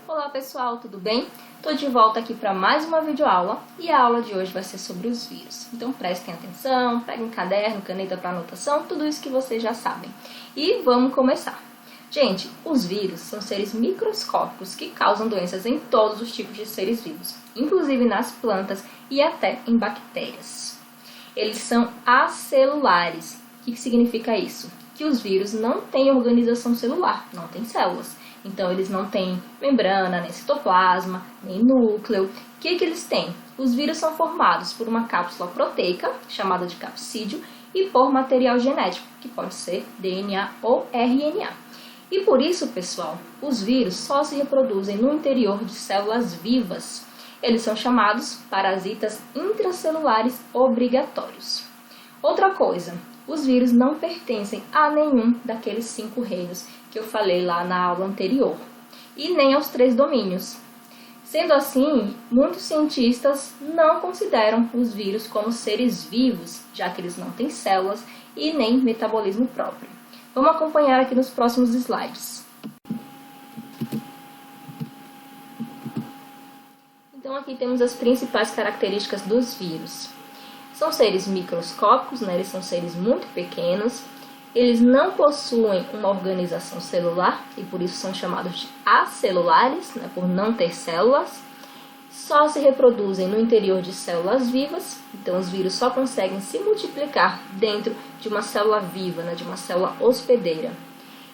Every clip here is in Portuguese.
Olá pessoal, tudo bem? Estou de volta aqui para mais uma videoaula e a aula de hoje vai ser sobre os vírus. Então prestem atenção, peguem caderno, caneta para anotação, tudo isso que vocês já sabem. E vamos começar. Gente, os vírus são seres microscópicos que causam doenças em todos os tipos de seres vivos, inclusive nas plantas e até em bactérias. Eles são acelulares. O que significa isso? Que os vírus não têm organização celular, não têm células. Então, eles não têm membrana, nem citoplasma, nem núcleo. O que eles têm? Os vírus são formados por uma cápsula proteica, chamada de capsídeo, e por material genético, que pode ser DNA ou RNA. E por isso, pessoal, os vírus só se reproduzem no interior de células vivas. Eles são chamados parasitas intracelulares obrigatórios. Outra coisa, os vírus não pertencem a nenhum daqueles 5 reinos que eu falei lá na aula anterior, e nem aos 3 domínios. Sendo assim, muitos cientistas não consideram os vírus como seres vivos, já que eles não têm células e nem metabolismo próprio. Vamos acompanhar aqui nos próximos slides. Então aqui temos as principais características dos vírus. São seres microscópicos, né? Eles são seres muito pequenos, eles não possuem uma organização celular e por isso são chamados de acelulares, né? Por não ter células, só se reproduzem no interior de células vivas, então os vírus só conseguem se multiplicar dentro de uma célula viva, né? De uma célula hospedeira.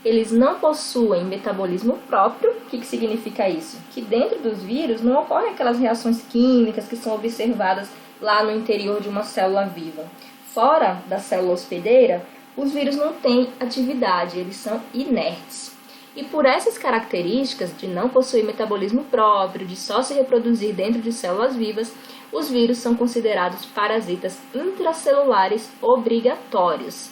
Eles não possuem metabolismo próprio. O que significa isso? Que dentro dos vírus não ocorrem aquelas reações químicas que são observadas lá no interior de uma célula viva. Fora da célula hospedeira, os vírus não têm atividade, eles são inertes. E por essas características de não possuir metabolismo próprio, de só se reproduzir dentro de células vivas, os vírus são considerados parasitas intracelulares obrigatórios.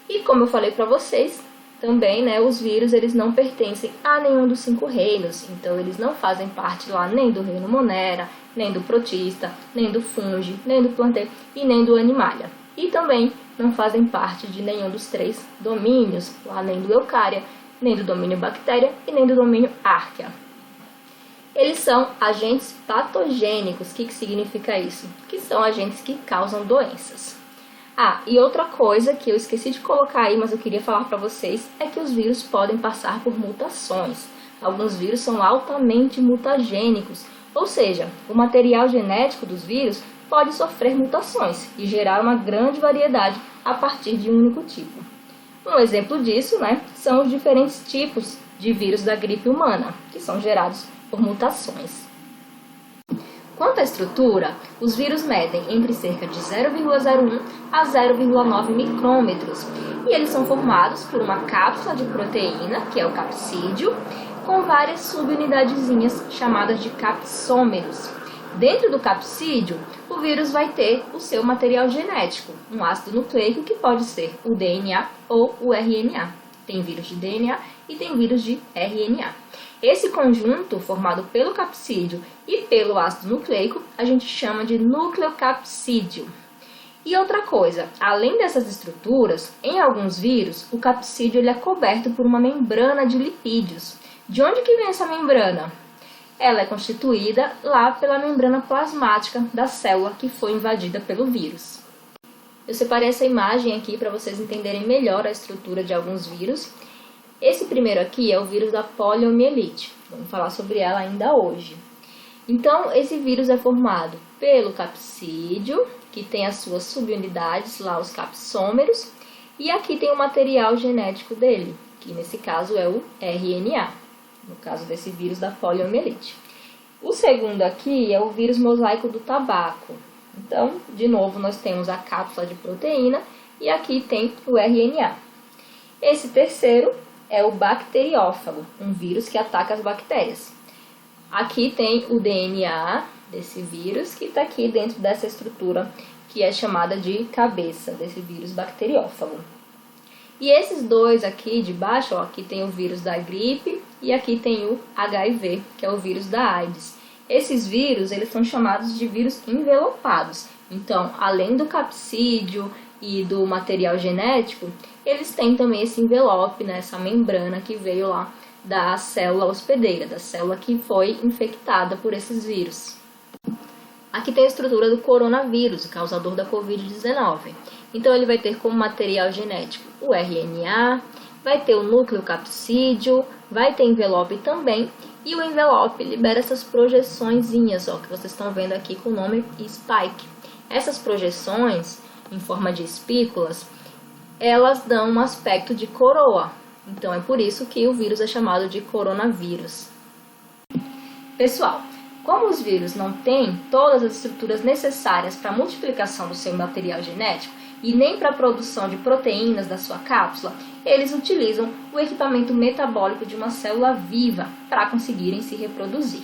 E como eu falei para vocês, também, né, os vírus eles não pertencem a nenhum dos 5 reinos, então eles não fazem parte lá nem do reino Monera, nem do protista, nem do fungo, nem do plantae e nem do animalia. E também não fazem parte de nenhum dos 3 domínios, lá nem do eucária, nem do domínio bactéria e nem do domínio arquea. Eles são agentes patogênicos. O que significa isso? Que são agentes que causam doenças. Ah, e outra coisa que eu esqueci de colocar aí, mas eu queria falar para vocês, é que os vírus podem passar por mutações. Alguns vírus são altamente mutagênicos, ou seja, o material genético dos vírus pode sofrer mutações e gerar uma grande variedade a partir de um único tipo. Um exemplo disso, né, são os diferentes tipos de vírus da gripe humana, que são gerados por mutações. Quanto à estrutura, os vírus medem entre cerca de 0,01 a 0,9 micrômetros e eles são formados por uma cápsula de proteína, que é o capsídeo, com várias subunidadezinhas chamadas de capsômeros. Dentro do capsídeo, o vírus vai ter o seu material genético, um ácido nucleico que pode ser o DNA ou o RNA. Tem vírus de DNA e tem vírus de RNA. Esse conjunto, formado pelo capsídeo e pelo ácido nucleico, a gente chama de nucleocapsídeo. E outra coisa, além dessas estruturas, em alguns vírus, o capsídeo ele é coberto por uma membrana de lipídios. De onde que vem essa membrana? Ela é constituída lá pela membrana plasmática da célula que foi invadida pelo vírus. Eu separei essa imagem aqui para vocês entenderem melhor a estrutura de alguns vírus. Esse primeiro aqui é o vírus da poliomielite. Vamos falar sobre ela ainda hoje. Então, esse vírus é formado pelo capsídeo, que tem as suas subunidades, lá os capsômeros, e aqui tem o material genético dele, que nesse caso é o RNA, no caso desse vírus da poliomielite. O segundo aqui é o vírus mosaico do tabaco. Então, de novo, nós temos a cápsula de proteína e aqui tem o RNA. Esse terceiro é o bacteriófago, um vírus que ataca as bactérias. Aqui tem o DNA desse vírus que está aqui dentro dessa estrutura que é chamada de cabeça desse vírus bacteriófago. E esses dois aqui de baixo, ó, aqui tem o vírus da gripe e aqui tem o HIV, que é o vírus da AIDS. Esses vírus, eles são chamados de vírus envelopados. Então, além do capsídeo e do material genético, eles têm também esse envelope, né, essa membrana que veio lá da célula hospedeira, da célula que foi infectada por esses vírus. Aqui tem a estrutura do coronavírus, o causador da Covid-19. Então, ele vai ter como material genético o RNA, vai ter o núcleo capsídeo, vai ter envelope também, e o envelope libera essas projeçõezinhas, ó, que vocês estão vendo aqui com o nome spike. Essas projeções, em forma de espículas, elas dão um aspecto de coroa. Então, é por isso que o vírus é chamado de coronavírus. Pessoal, como os vírus não têm todas as estruturas necessárias para a multiplicação do seu material genético e nem para a produção de proteínas da sua cápsula, eles utilizam o equipamento metabólico de uma célula viva para conseguirem se reproduzir.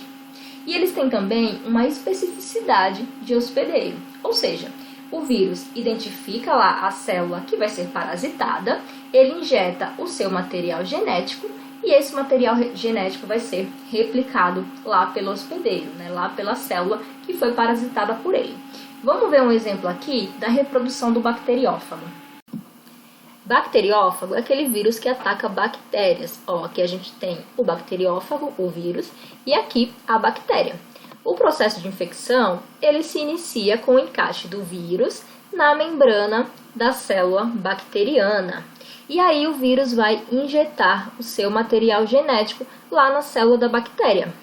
E eles têm também uma especificidade de hospedeiro, ou seja, o vírus identifica lá a célula que vai ser parasitada, ele injeta o seu material genético e esse material genético vai ser replicado lá pelo hospedeiro, né, lá pela célula que foi parasitada por ele. Vamos ver um exemplo aqui da reprodução do bacteriófago. Bacteriófago é aquele vírus que ataca bactérias. Ó, aqui a gente tem o bacteriófago, o vírus, e aqui a bactéria. O processo de infecção, ele se inicia com o encaixe do vírus na membrana da célula bacteriana. E aí o vírus vai injetar o seu material genético lá na célula da bactéria.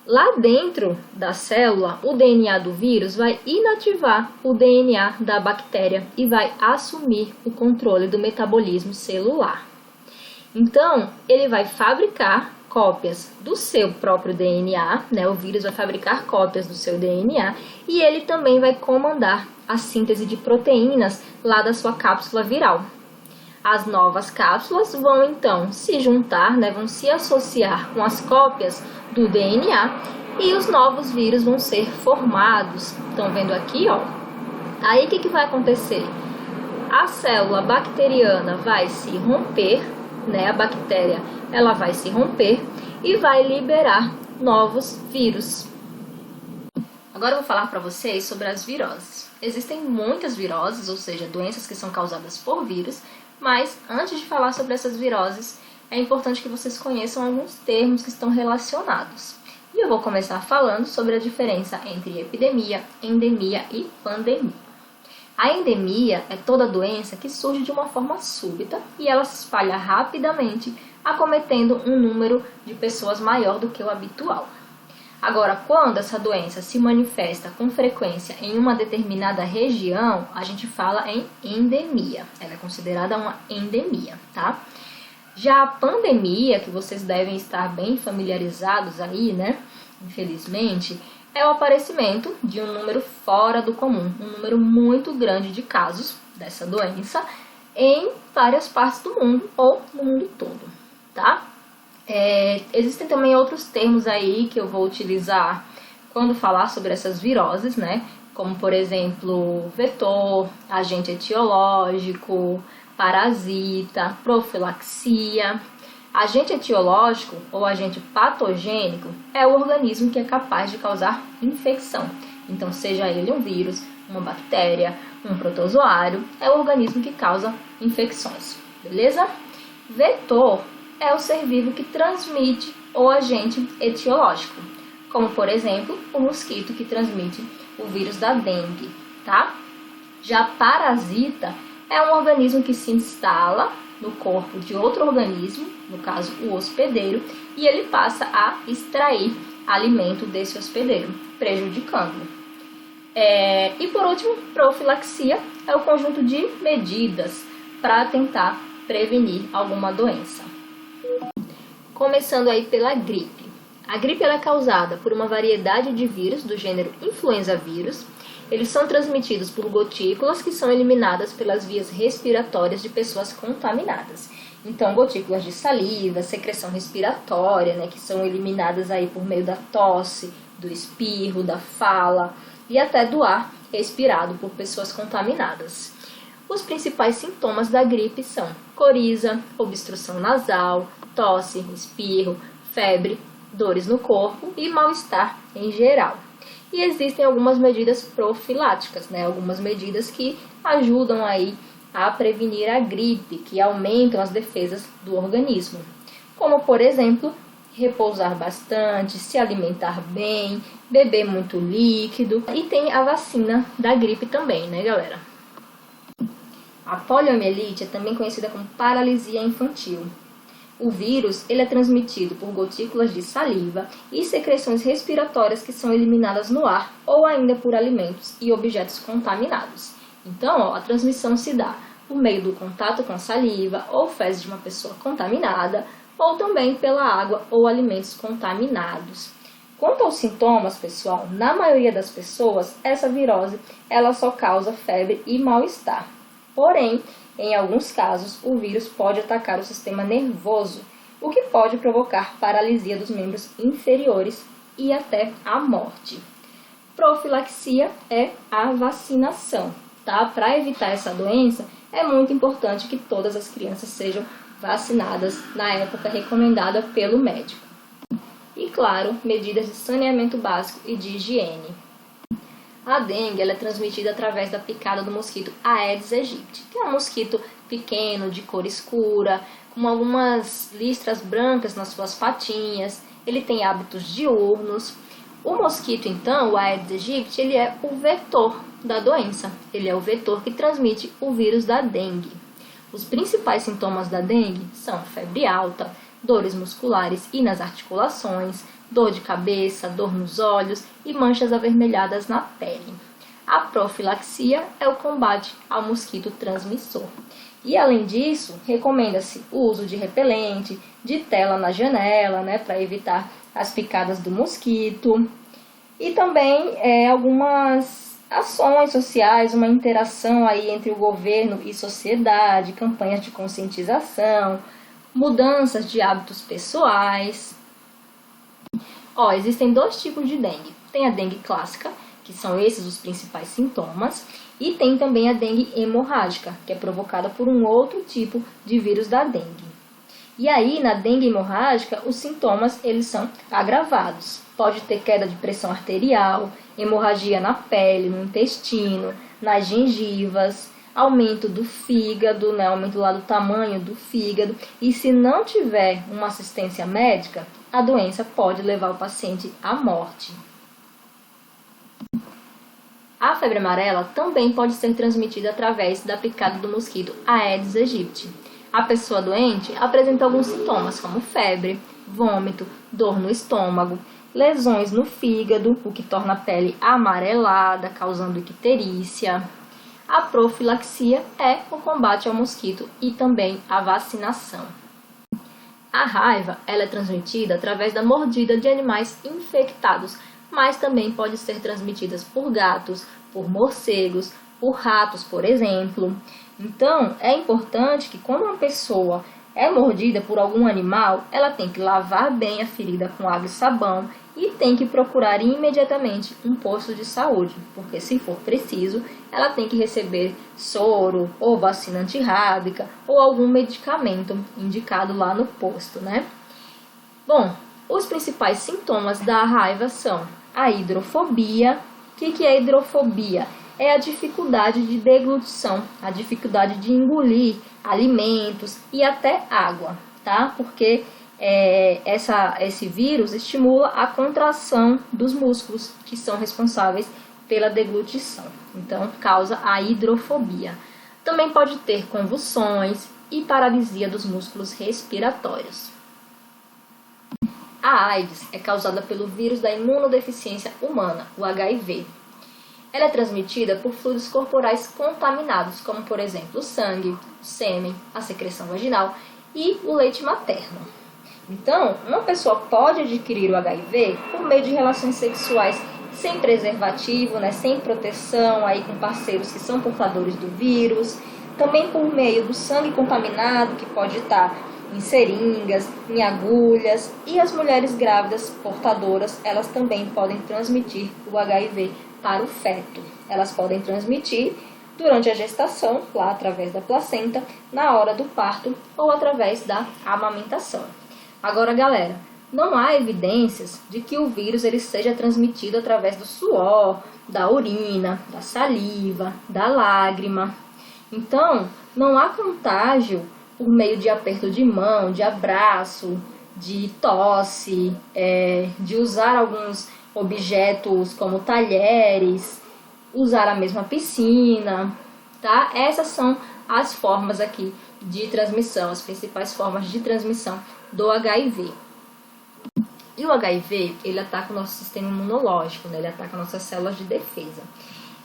Lá dentro da célula, o DNA do vírus vai inativar o DNA da bactéria e vai assumir o controle do metabolismo celular. Então, ele vai fabricar cópias do seu próprio DNA, né? O vírus vai fabricar cópias do seu DNA e ele também vai comandar a síntese de proteínas lá da sua cápsula viral. As novas cápsulas vão então se juntar, né, vão se associar com as cópias do DNA e os novos vírus vão ser formados. Estão vendo aqui, ó? Aí o que vai acontecer? A célula bacteriana vai se romper, né? A bactéria ela vai se romper e vai liberar novos vírus. Agora eu vou falar para vocês sobre as viroses. Existem muitas viroses, ou seja, doenças que são causadas por vírus. Mas, antes de falar sobre essas viroses, é importante que vocês conheçam alguns termos que estão relacionados. E eu vou começar falando sobre a diferença entre epidemia, endemia e pandemia. A endemia é toda doença que surge de uma forma súbita e ela se espalha rapidamente, acometendo um número de pessoas maior do que o habitual. Agora, quando essa doença se manifesta com frequência em uma determinada região, a gente fala em endemia. Ela é considerada uma endemia, tá? Já a pandemia, que vocês devem estar bem familiarizados aí, né? Infelizmente, é o aparecimento de um número fora do comum, um número muito grande de casos dessa doença em várias partes do mundo ou no mundo todo, tá? Existem também outros termos aí que eu vou utilizar quando falar sobre essas viroses, né? Como, por exemplo, vetor, agente etiológico, parasita, profilaxia. Agente etiológico ou agente patogênico é o organismo que é capaz de causar infecção. Então, seja ele um vírus, uma bactéria, um protozoário, é o organismo que causa infecções, beleza? Vetor é o ser vivo que transmite o agente etiológico, como, por exemplo, o mosquito que transmite o vírus da dengue, tá? Já parasita é um organismo que se instala no corpo de outro organismo, no caso o hospedeiro, e ele passa a extrair alimento desse hospedeiro, prejudicando-o. E por último, profilaxia é o conjunto de medidas para tentar prevenir alguma doença. Começando aí pela gripe. A gripe ela é causada por uma variedade de vírus do gênero influenza vírus. Eles são transmitidos por gotículas que são eliminadas pelas vias respiratórias de pessoas contaminadas. Então, gotículas de saliva, secreção respiratória, né, que são eliminadas aí por meio da tosse, do espirro, da fala e até do ar respirado por pessoas contaminadas. Os principais sintomas da gripe são coriza, obstrução nasal, tosse, espirro, febre, dores no corpo e mal-estar em geral. E existem algumas medidas profiláticas, né? Algumas medidas que ajudam aí a prevenir a gripe, que aumentam as defesas do organismo. como por exemplo, repousar bastante, se alimentar bem, beber muito líquido. E tem a vacina da gripe também, né, galera? A poliomielite é também conhecida como paralisia infantil. O vírus ele é transmitido por gotículas de saliva e secreções respiratórias que são eliminadas no ar ou ainda por alimentos e objetos contaminados. Então, a transmissão se dá por meio do contato com a saliva ou fezes de uma pessoa contaminada, ou também pela água ou alimentos contaminados. Quanto aos sintomas, pessoal, na maioria das pessoas, essa virose ela só causa febre e mal-estar. Porém, em alguns casos, o vírus pode atacar o sistema nervoso, o que pode provocar paralisia dos membros inferiores e até a morte. Profilaxia é a vacinação, tá? Para evitar essa doença, é muito importante que todas as crianças sejam vacinadas na época recomendada pelo médico. E, claro, medidas de saneamento básico e de higiene. A dengue ela é transmitida através da picada do mosquito Aedes aegypti, que é um mosquito pequeno, de cor escura, com algumas listras brancas nas suas patinhas. Ele tem hábitos diurnos. O mosquito, então, o Aedes aegypti, ele é o vetor da doença. Ele é o vetor que transmite o vírus da dengue. Os principais sintomas da dengue são febre alta, dores musculares e nas articulações, dor de cabeça, dor nos olhos e manchas avermelhadas na pele. A profilaxia é o combate ao mosquito transmissor. E além disso, recomenda-se o uso de repelente, de tela na janela, né, para evitar as picadas do mosquito. E também algumas ações sociais, uma interação aí entre o governo e sociedade, campanhas de conscientização, mudanças de hábitos pessoais. Existem dois tipos de dengue. Tem a dengue clássica, que são esses os principais sintomas, e tem também a dengue hemorrágica, que é provocada por um outro tipo de vírus da dengue. E aí, na dengue hemorrágica, os sintomas eles são agravados. Pode ter queda de pressão arterial, hemorragia na pele, no intestino, nas gengivas, aumento do fígado, né, aumento lá do tamanho do fígado. E se não tiver uma assistência médica, a doença pode levar o paciente à morte. A febre amarela também pode ser transmitida através da picada do mosquito Aedes aegypti. A pessoa doente apresenta alguns sintomas como febre, vômito, dor no estômago, lesões no fígado, o que torna a pele amarelada, causando icterícia. A profilaxia é o combate ao mosquito e também a vacinação. A raiva ela é transmitida através da mordida de animais infectados, mas também pode ser transmitida por gatos, por morcegos, por ratos, por exemplo. Então, é importante que quando uma pessoa é mordida por algum animal, ela tem que lavar bem a ferida com água e sabão e tem que procurar imediatamente um posto de saúde, porque se for preciso, ela tem que receber soro ou vacina antirrábica ou algum medicamento indicado lá no posto, né? Bom, os principais sintomas da raiva são a hidrofobia. O que é hidrofobia? É a dificuldade de deglutição, a dificuldade de engolir alimentos e até água, tá? Porque esse vírus estimula a contração dos músculos que são responsáveis pela deglutição. Então, causa a hidrofobia. Também pode ter convulsões e paralisia dos músculos respiratórios. A AIDS é causada pelo vírus da imunodeficiência humana, o HIV. Ela é transmitida por fluidos corporais contaminados, como por exemplo o sangue, o sêmen, a secreção vaginal e o leite materno. Então, uma pessoa pode adquirir o HIV por meio de relações sexuais sem preservativo, né, sem proteção, aí com parceiros que são portadores do vírus, também por meio do sangue contaminado, que pode estar em seringas, em agulhas, e as mulheres grávidas portadoras, elas também podem transmitir o HIV para o feto. Elas podem transmitir durante a gestação, lá através da placenta, na hora do parto ou através da amamentação. Agora, galera, não há evidências de que o vírus ele seja transmitido através do suor, da urina, da saliva, da lágrima. Então, não há contágio por meio de aperto de mão, de abraço, de tosse, de usar alguns objetos como talheres, usar a mesma piscina, tá? Essas são as formas aqui de transmissão, as principais formas de transmissão do HIV. E o HIV, ele ataca o nosso sistema imunológico, né? Ele ataca nossas células de defesa.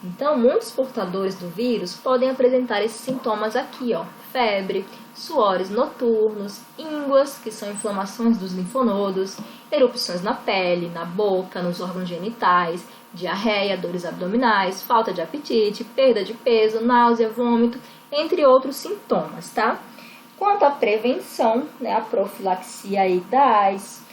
Então, muitos portadores do vírus podem apresentar esses sintomas aqui, ó. Febre, suores noturnos, ínguas, que são inflamações dos linfonodos, erupções na pele, na boca, nos órgãos genitais, diarreia, dores abdominais, falta de apetite, perda de peso, náusea, vômito, entre outros sintomas, tá? Quanto à prevenção, né, a profilaxia aí da AIDS,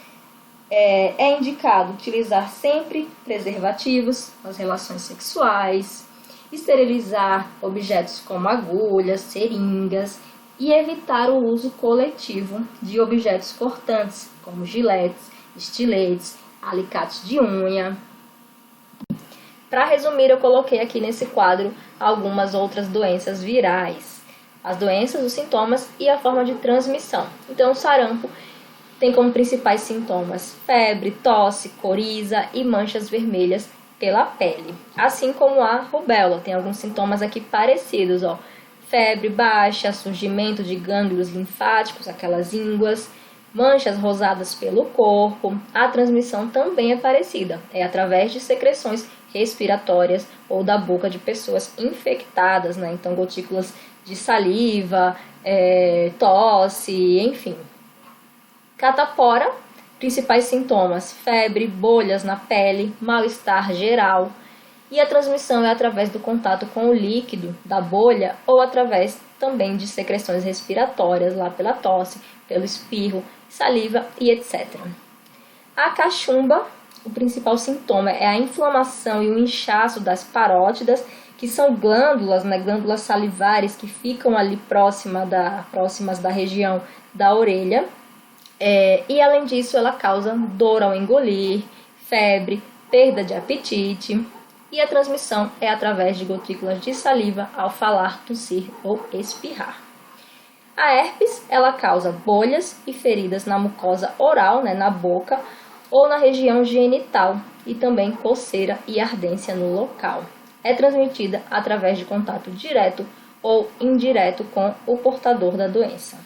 é indicado utilizar sempre preservativos nas relações sexuais, esterilizar objetos como agulhas, seringas e evitar o uso coletivo de objetos cortantes, como giletes, estiletes, alicates de unha. Para resumir, eu coloquei aqui nesse quadro algumas outras doenças virais, as doenças, os sintomas e a forma de transmissão. Então, o sarampo tem como principais sintomas febre, tosse, coriza e manchas vermelhas pela pele. Assim como a rubéola, tem alguns sintomas aqui parecidos, ó. Febre baixa, surgimento de gânglios linfáticos, aquelas ínguas, manchas rosadas pelo corpo. A transmissão também é parecida, é através de secreções respiratórias ou da boca de pessoas infectadas, né? Então, gotículas de saliva, tosse, enfim. Catapora, principais sintomas, febre, bolhas na pele, mal-estar geral. E a transmissão é através do contato com o líquido da bolha ou através também de secreções respiratórias, lá pela tosse, pelo espirro, saliva e etc. A cachumba, o principal sintoma é a inflamação e o inchaço das parótidas, que são glândulas, né, glândulas salivares que ficam ali próximas da região da orelha. E além disso, ela causa dor ao engolir, febre, perda de apetite. E a transmissão é através de gotículas de saliva ao falar, tossir ou espirrar. A herpes, ela causa bolhas e feridas na mucosa oral, né, na boca, ou na região genital, e também coceira e ardência no local. É transmitida através de contato direto ou indireto com o portador da doença.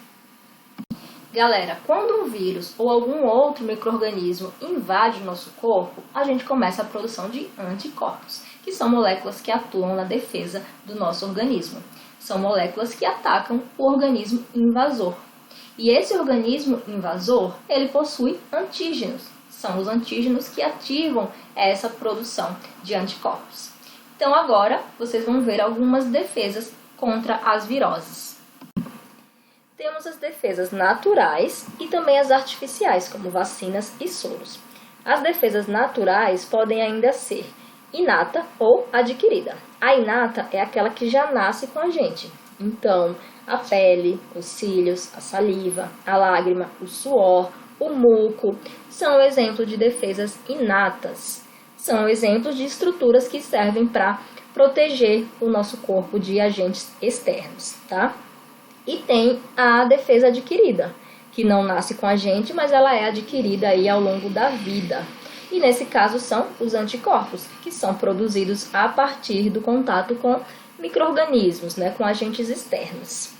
Galera, quando um vírus ou algum outro micro-organismo invade o nosso corpo, a gente começa a produção de anticorpos, que são moléculas que atuam na defesa do nosso organismo. São moléculas que atacam o organismo invasor. E esse organismo invasor, ele possui antígenos. São os antígenos que ativam essa produção de anticorpos. Então agora vocês vão ver algumas defesas contra as viroses. Temos as defesas naturais e também as artificiais, como vacinas e soros. As defesas naturais podem ainda ser inata ou adquirida. A inata é aquela que já nasce com a gente. Então, a pele, os cílios, a saliva, a lágrima, o suor, o muco são exemplos de defesas inatas. São exemplos de estruturas que servem para proteger o nosso corpo de agentes externos, tá? E tem a defesa adquirida, que não nasce com a gente, mas ela é adquirida aí ao longo da vida. E nesse caso são os anticorpos, que são produzidos a partir do contato com micro-organismos, né, com agentes externos.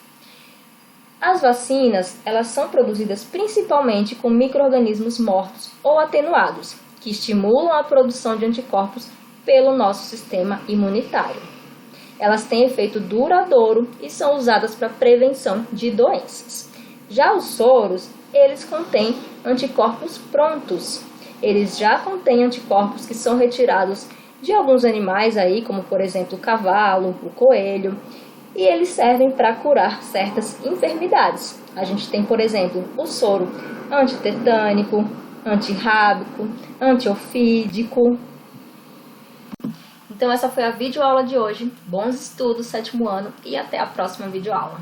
As vacinas, elas são produzidas principalmente com micro-organismos mortos ou atenuados, que estimulam a produção de anticorpos pelo nosso sistema imunitário. Elas têm efeito duradouro e são usadas para prevenção de doenças. Já os soros, eles contêm anticorpos prontos. Eles já contêm anticorpos que são retirados de alguns animais aí, como por exemplo o cavalo, o coelho, e eles servem para curar certas enfermidades. A gente tem, por exemplo, o soro antitetânico, antirrábico, antiofídico. Então essa foi a videoaula de hoje. Bons estudos, 7º ano, e até a próxima videoaula.